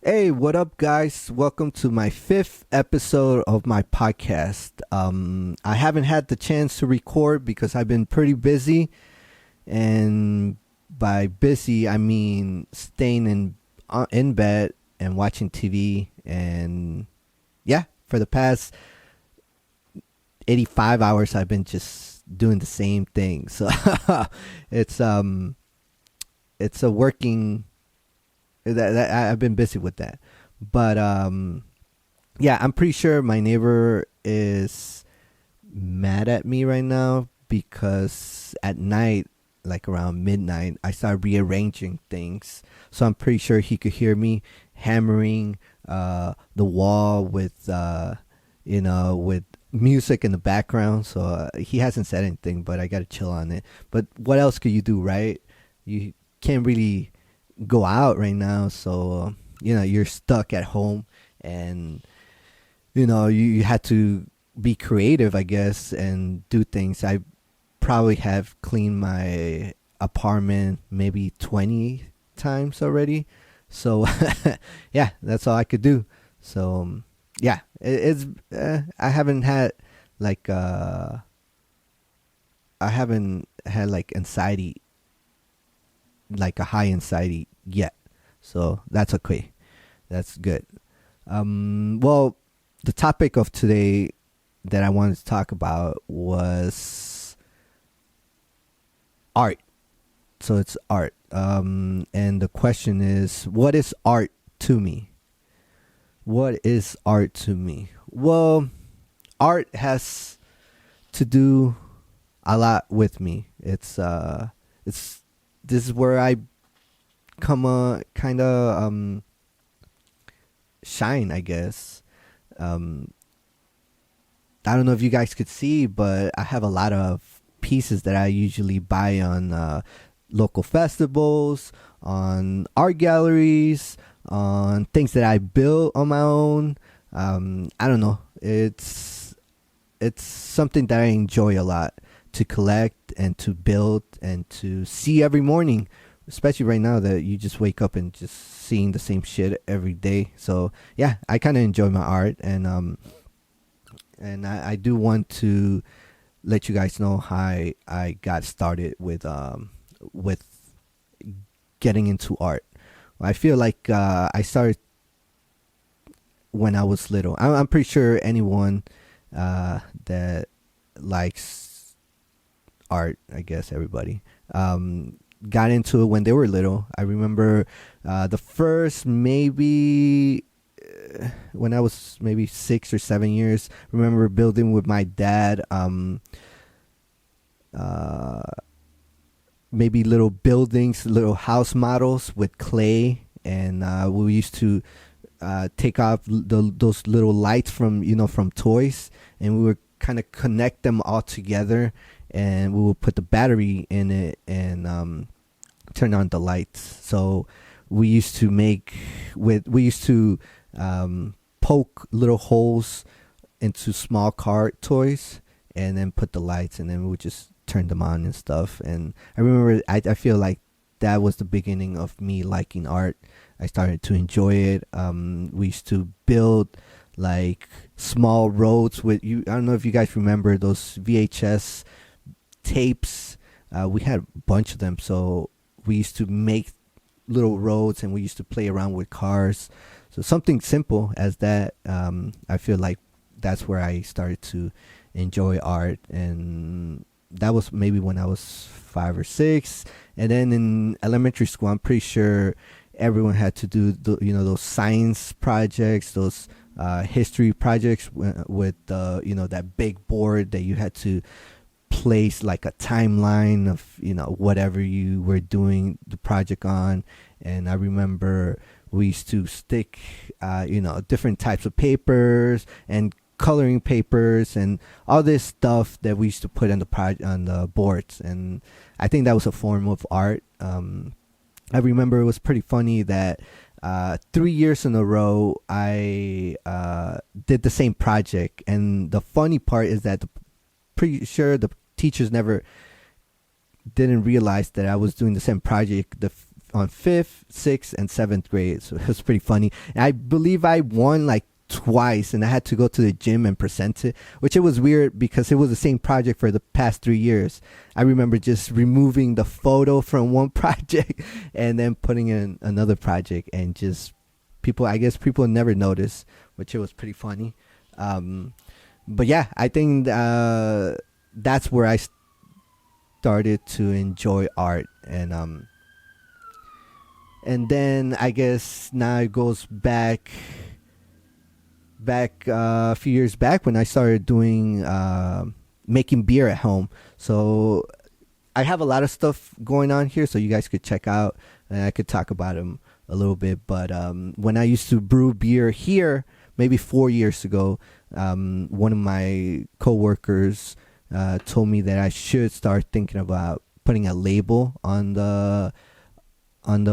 Hey, what up, guys? Welcome to my fifth episode of my podcast. I haven't had the chance to record because I've been pretty busy, and by busy I mean staying in bed and watching TV. And yeah, for the past 85 hours, I've been just doing the same thing. So it's it's a working that I've been busy with that. But yeah, I'm pretty sure my neighbor is mad at me right now because at night, like around midnight, I started rearranging things. So I'm pretty sure he could hear me hammering the wall with with music in the background. So he hasn't said anything, but I gotta chill on it. But what else could you do, right? You can't really go out right now, so you're stuck at home, and you had to be creative, I guess, and do things. I probably have cleaned my apartment maybe 20 times already, so yeah, that's all I could do. So yeah, it's I haven't had like anxiety, like a high anxiety yet. So that's okay. That's good. Well, the topic of today that I wanted to talk about was art. So it's art. And the question is, what is art to me? What is art to me? Well, art has to do a lot with me. It's this is where I come kind of shine, I guess. Um, I don't know if you guys could see, but I have a lot of pieces that I usually buy on local festivals, on art galleries, on things that I build on my own. I don't know. It's something that I enjoy a lot to collect and to build and to see every morning, especially right now that you just wake up and just seeing the same shit every day. So yeah, I kind of enjoy my art, and I do want to let you guys know how I got started with getting into art. I feel like I started when I was little. I'm pretty sure anyone that likes art, I guess everybody, got into it when they were little. I remember the first maybe when I was maybe 6 or 7 years. Remember building with my dad. Uh, Maybe little buildings, little house models with clay, and we used to take off those little lights from toys, and we would kind of connect them all together, and we would put the battery in it and turn on the lights. So we used to poke little holes into small car toys and then put the lights, and then we would just turn them on and stuff. And I remember I feel like that was the beginning of me liking art. I started to enjoy it. We used to build like small roads with you. I don't know if you guys remember those VHS tapes. We had a bunch of them, so we used to make little roads, and we used to play around with cars. So something simple as that. I feel like that's where I started to enjoy art, and that was maybe when I was 5 or 6. And then in elementary school, I'm pretty sure everyone had to do those science projects, those history projects with that big board that you had to place like a timeline of whatever you were doing the project on. And I remember we used to stick different types of papers and coloring papers and all this stuff that we used to put on the boards. And I think that was a form of art. I remember it was pretty funny that 3 years in a row I did the same project, and the funny part is that pretty sure the teachers never didn't realize that I was doing the same project on fifth, sixth, and seventh grade. So it was pretty funny. And I believe I won like twice, and I had to go to the gym and present it, which it was weird because it was the same project for the past 3 years. I remember just removing the photo from one project and then putting in another project, and just I guess people never noticed, which it was pretty funny. But yeah, I think that's where I started to enjoy art, and then I guess now it goes back a few years back when I started doing making beer at home. So I have a lot of stuff going on here, so you guys could check out, and I could talk about them a little bit. But when I used to brew beer here, maybe 4 years ago, one of my coworkers told me that I should start thinking about putting a label on the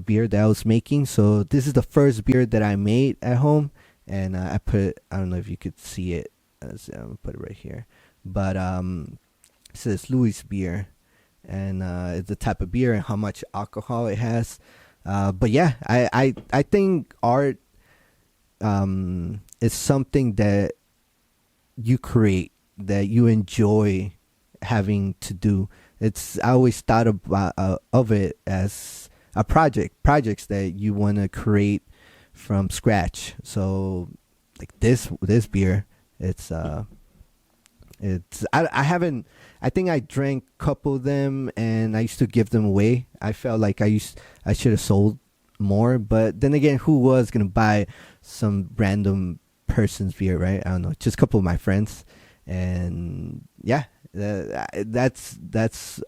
beer that I was making. So this is the first beer that I made at home, and I don't know if you could see it. I'm gonna put it right here, but it says Louis beer, and it's the type of beer and how much alcohol it has. But yeah, I think art is something that you create, that you enjoy having to do. I always thought of it as a projects that you want to create from scratch. So like this beer, I haven't, I think I drank a couple of them, and I used to give them away. I felt like I should have sold more, but then again, who was gonna buy some random person's beer, right? I don't know, just a couple of my friends. And yeah, that's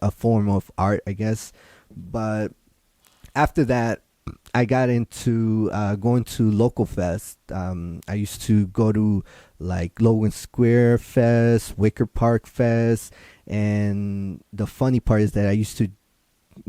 a form of art, I guess. But after that, I got into going to local fest. I used to go to like Logan Square Fest, Wicker Park Fest, and the funny part is that I used to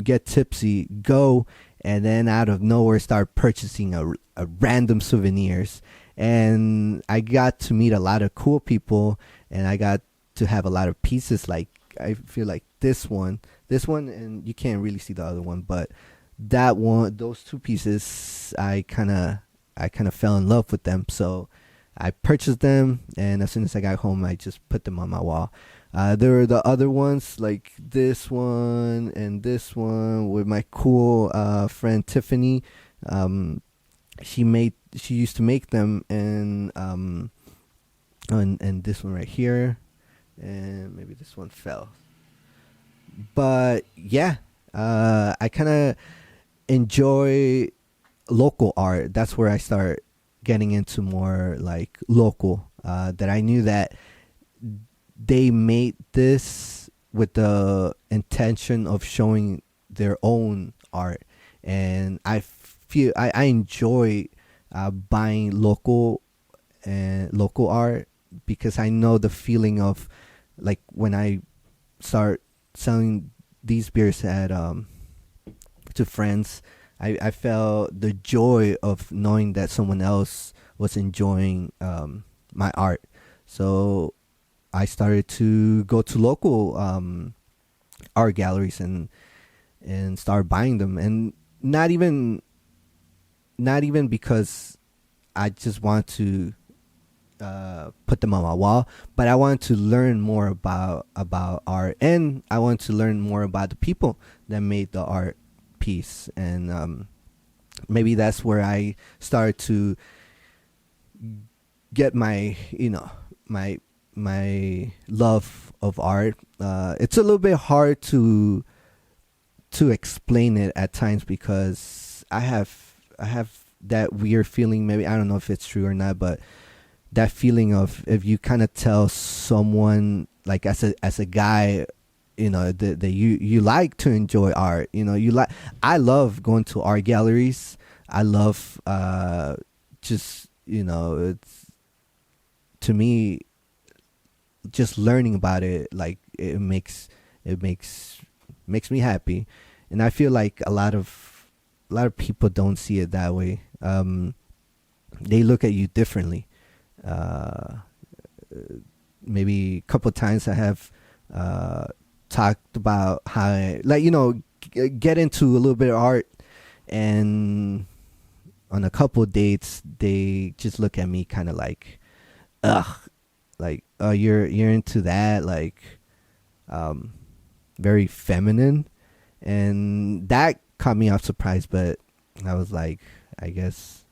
get tipsy, go, and then out of nowhere start purchasing a random souvenirs. And I got to meet a lot of cool people, and I got to have a lot of pieces. Like I feel like this one, and you can't really see the other one, but that one, those two pieces, I kind of fell in love with them. So I purchased them, and as soon as I got home, I just put them on my wall. There were the other ones, like this one and this one with my cool friend Tiffany. She used to make them, and this one right here, and maybe this one fell. But yeah, I kind of enjoy local art. That's where I start getting into more like local, that I knew that they made this with the intention of showing their own art. And I feel I enjoy buying local art, because I know the feeling of like when I start selling these beers at to friends, I felt the joy of knowing that someone else was enjoying my art. So I started to go to local art galleries and start buying them, and not even because I just want to put them on my wall, but I wanted to learn more about art, and I want to learn more about the people that made the art piece. And maybe that's where I started to get my love of art. It's a little bit hard to explain it at times, because I have that weird feeling, maybe, I don't know if it's true or not, but that feeling of, if you kind of tell someone, like as a guy, that you like to enjoy art, I love going to art galleries. I love just, it's, to me, just learning about it, like it makes me happy. And I feel like a lot of people don't see it that way. They look at you differently. Maybe a couple of times I have talked about how get into a little bit of art, and on a couple dates they just look at me kind of like, ugh, like, oh, you're into that, like, um very feminine, and that caught me off surprise. But I was like, I guess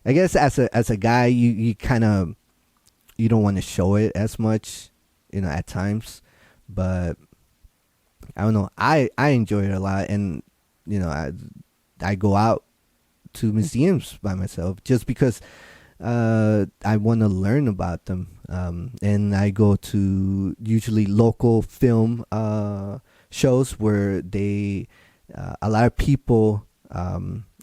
as a guy, you kind of, you don't want to show it as much, at times. But I don't know, I enjoy it a lot. And I go out to museums by myself just because I want to learn about them. And I go to usually local film shows where a lot of people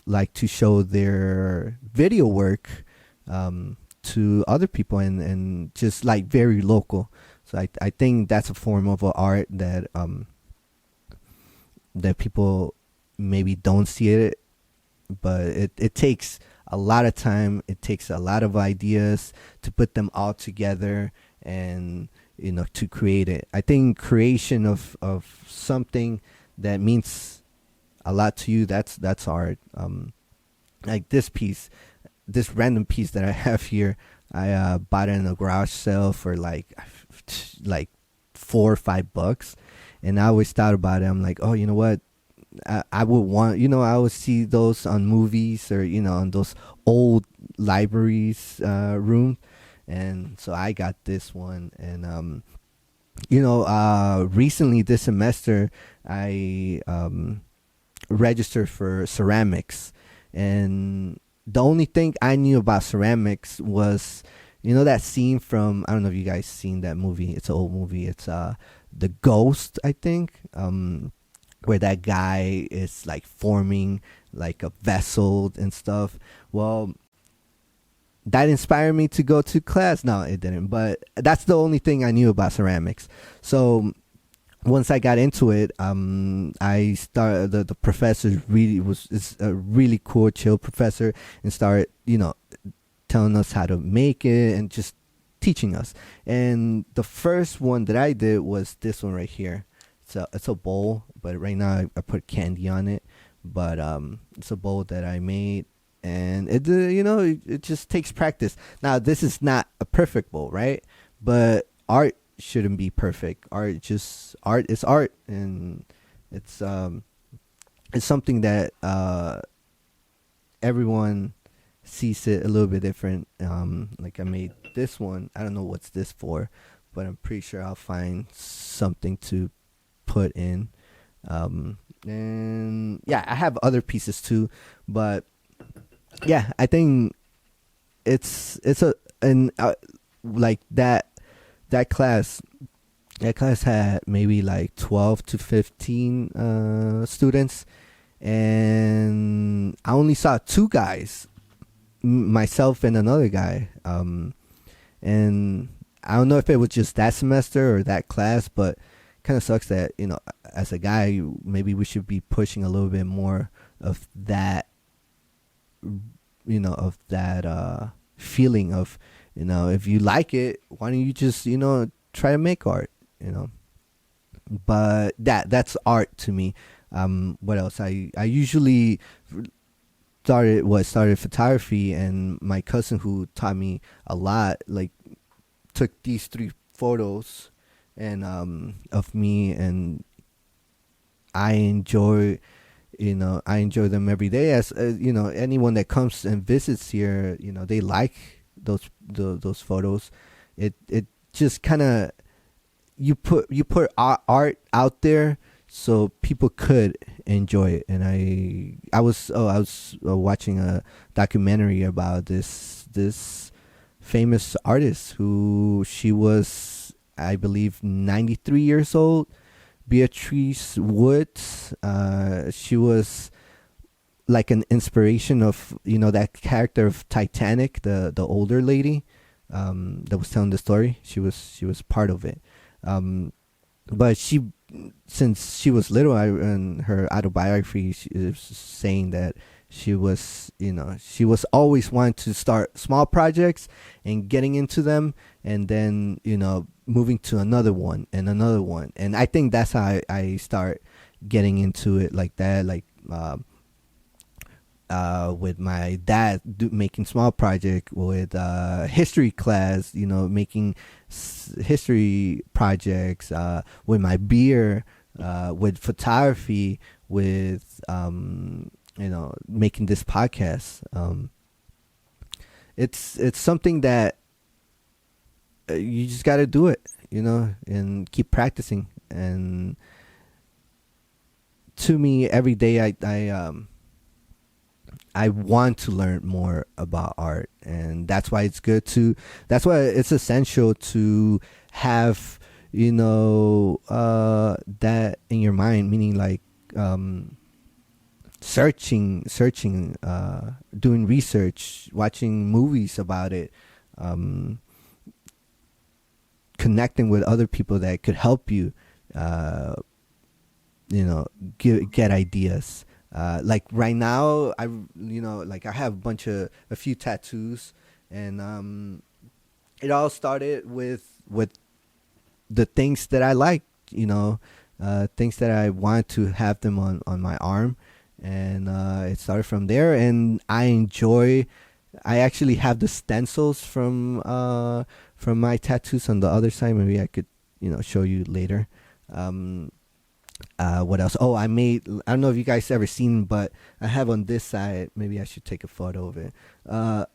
like to show their video work to other people, and just like very local. So I think that's a form of art that that people maybe don't see it, but it takes a lot of time. It takes a lot of ideas to put them all together, and to create it. I think creation of something that means a lot to you, that's art. Like this random piece that I have here, I bought it in a garage sale for like $4 or $5, and I always thought about it. I'm like, oh, you know what? I would want, I would see those on movies, or on those old libraries room, and so I got this one. And recently this semester I registered for ceramics, and the only thing I knew about ceramics was, that scene from, I don't know if you guys seen that movie. It's an old movie. It's The Ghost, I think, where that guy is like forming like a vessel and stuff. Well, that inspired me to go to class. No, it didn't, but that's the only thing I knew about ceramics. So once I got into it, I started, the professor is a really cool, chill professor, and started, telling us how to make it and just teaching us. And the first one that I did was this one right here. It's a bowl, but right now I put candy on it. But it's a bowl that I made, and it just takes practice. Now, this is not a perfect bowl, right? But art shouldn't be perfect. Art is art, and it's something that everyone sees it a little bit different. Like I made this one. I don't know what's this for, but I'm pretty sure I'll find something to put in. And yeah, I have other pieces too, but yeah, I think it's like that class had maybe like 12 to 15 students, and I only saw two guys, myself and another guy. And I don't know if it was just that semester or that class, but kind of sucks that, as a guy, maybe we should be pushing a little bit more of that, of that feeling of, if you like it, why don't you just, try to make art, but that's art to me. What else? I usually started photography, and my cousin, who taught me a lot, like took these 3 photos and of me, and I enjoy them every day. As anyone that comes and visits here, they like those photos. It just kind of, you put art out there so people could enjoy it. And I was watching a documentary about this famous artist who, she was, I believe, 93 years old, Beatrice Wood. She was like an inspiration of, that character of Titanic, the older lady that was telling the story. She was part of it. But since she was little, in her autobiography, she is saying that she was always wanting to start small projects and getting into them, and then, moving to another one and another one. And I think that's how I start getting into it like that. Like, with my dad making small project with history class, making history projects with my beer, with photography, with making this podcast. It's something that you just got to do it, and keep practicing. And to me, every day I want to learn more about art, and that's why it's good to. That's why it's essential to have that in your mind. Meaning like searching, doing research, watching movies about it, connecting with other people that could help you. Get ideas. Like right now, I have a few tattoos, and it all started with the things that I like, things that I want to have them on my arm, and it started from there. And I actually have the stencils from my tattoos on the other side. Maybe I could show you later. What else? Oh, I don't know if you guys ever seen, but I have on this side, maybe I should take a photo of it, a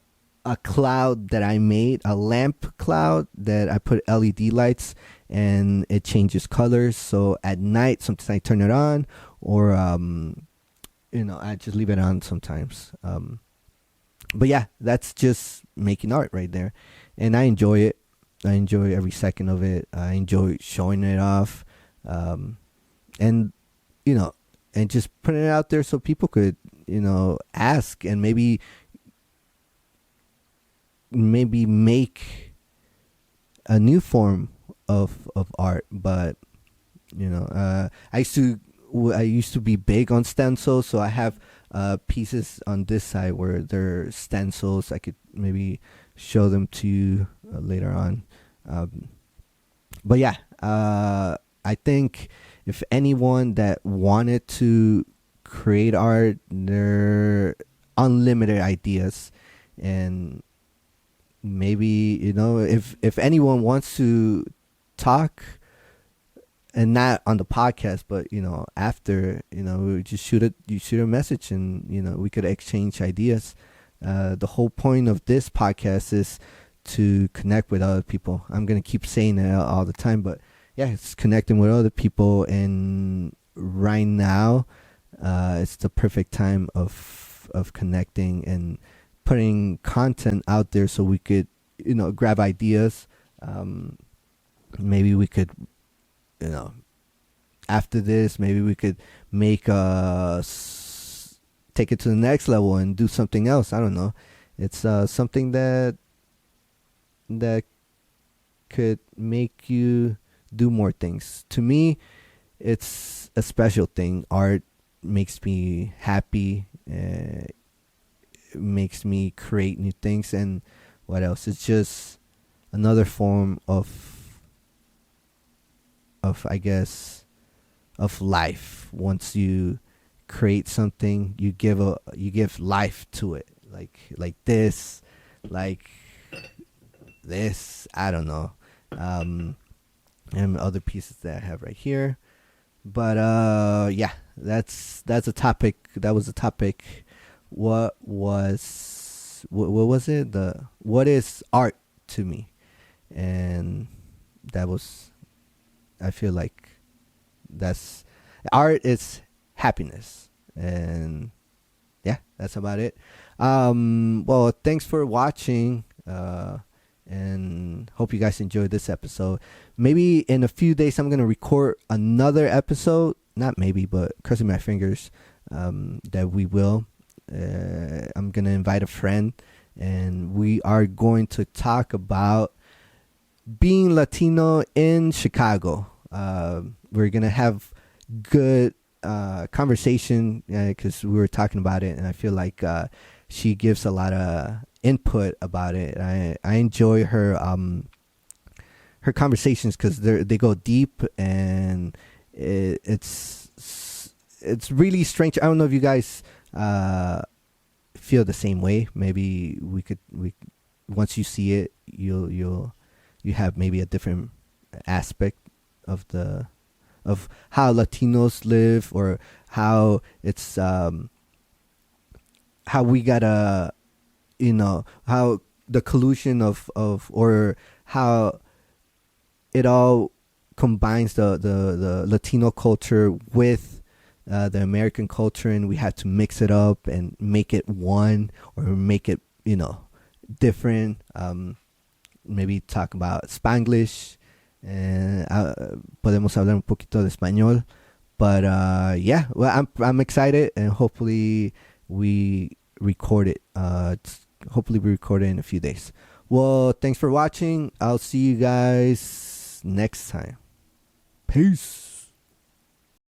cloud that I made, a lamp cloud that I put LED lights, and it changes colors. So at night, sometimes I turn it on, or I just leave it on sometimes. But yeah, that's just making art right there, and I enjoy it. I enjoy every second of it. I enjoy showing it off. And and just putting it out there so people could ask, and maybe make a new form of art. But I used to be big on stencils, so I have pieces on this side where they're stencils. I could maybe show them to you later on. But yeah, I think if anyone that wanted to create art, they're unlimited ideas. And maybe if anyone wants to talk, and not on the podcast, but after, we just shoot a message, and we could exchange ideas. The whole point of this podcast is to connect with other people. I'm gonna keep saying it all the time, but yeah, it's connecting with other people. And right now, it's the perfect time of connecting and putting content out there, so we could grab ideas. Maybe we could after this, maybe we could make take it to the next level and do something else. I don't know. It's something that could make you do more things. To me, it's a special thing. Art makes me happy. It makes me create new things. And what else? It's just another form of I guess, of life. Once you create something, you give life to it. Like this, I don't know. And other pieces that I have right here. But yeah, that's a topic. That was a topic. What was it? What is art to me? And that was, I feel like that's art is happiness. And yeah, that's about it. Well, thanks for watching. And hope you guys enjoyed this episode. Maybe in a few days I'm gonna record another episode. Not maybe, but crossing my fingers that we will. I'm gonna invite a friend, and we are going to talk about being Latino in Chicago. We're gonna have good conversation, because we were talking about it, and I feel like she gives a lot of input about it. I enjoy her conversations, because they go deep, and it's really strange. I don't know if you guys feel the same way. Maybe we once you see it, you have maybe a different aspect of the of how Latinos live, or how it's how we gotta, how the collusion of or how it all combines the Latino culture with the American culture, and we had to mix it up and make it one, or make it different. Maybe talk about Spanglish, and podemos hablar un poquito de español. But yeah, well, I'm excited, and hopefully we record it. Hopefully we record it in a few days. Well, thanks for watching. I'll see you guys next time. Peace.